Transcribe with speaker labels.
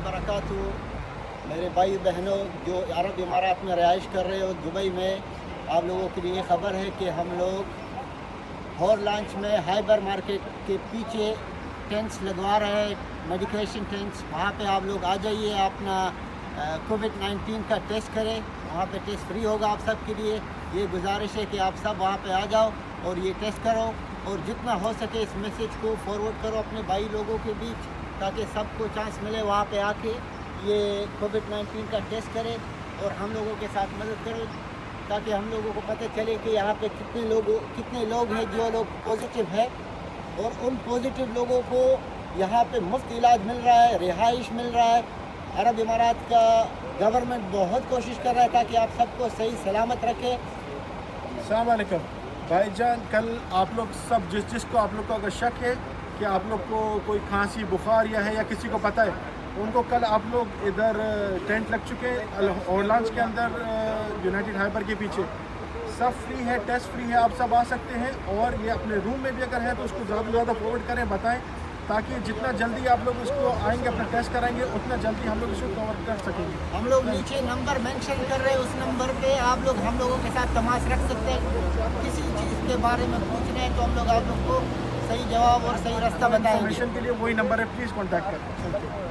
Speaker 1: वबरकातुहू। मेरे भाई बहनों जो अरब इमारात में रिहाइश कर रहे हो दुबई में, आप लोगों के लिए ख़बर है कि हम लोग हॉर लॉन्च में हाइबर मार्केट के पीछे टेंट्स लगवा रहे हैं, मेडिकेशन टेंट्स। वहाँ पे आप लोग आ जाइए, अपना कोविड-19 का टेस्ट करें। वहाँ पे टेस्ट फ्री होगा आप सब के लिए। ये गुजारिश है कि आप सब वहाँ पे आ जाओ और ये टेस्ट करो, और जितना हो सके इस मैसेज को फॉरवर्ड करो अपने भाई लोगों के बीच, ताकि सबको चांस मिले वहाँ पे आके ये कोविड-19 का टेस्ट करें और हम लोगों के साथ मदद करें, ताकि हम लोगों को पता चले कि यहाँ पे कितने लोग हैं जो लोग पॉजिटिव है, और उन पॉजिटिव लोगों को यहाँ पे मुफ्त इलाज मिल रहा है, रिहाइश मिल रहा है। अरब इमारात का गवर्नमेंट बहुत कोशिश कर रहा है ताकि आप सबको सही सलामत रखे।
Speaker 2: अस्सलाम वालेकुम भाईजान, कल आप लोग सब जिसको आप लोग को अगर शक है कि आप लोग को कोई खांसी बुखार या है या किसी को पता है, उनको कल आप लोग इधर टेंट लग चुके हैं और लॉन्च के अंदर यूनाइटेड हाइपर के पीछे। सब फ्री है, टेस्ट फ्री है, आप सब आ सकते हैं। और ये अपने रूम में भी अगर है तो उसको ज़्यादा से ज़्यादा फॉरवर्ड करें, बताएं, ताकि जितना जल्दी आप लोग इसको आएंगे अपना टेस्ट कराएंगे उतना जल्दी हम लोग इसको कवर कर सकेंगे।
Speaker 1: हम लोग नीचे नंबर मेंशन कर रहे हैं, उस नंबर पे आप लोग हम लोगों के साथ तमाश रख सकते हैं। किसी चीज़ के बारे में पूछ रहे हैं तो हम लोग आप लोग को सही जवाब और सही रास्ता बताएंगे।
Speaker 2: इन्फॉर्मेशन के लिए वही नंबर है, प्लीज़ कॉन्टैक्ट करें।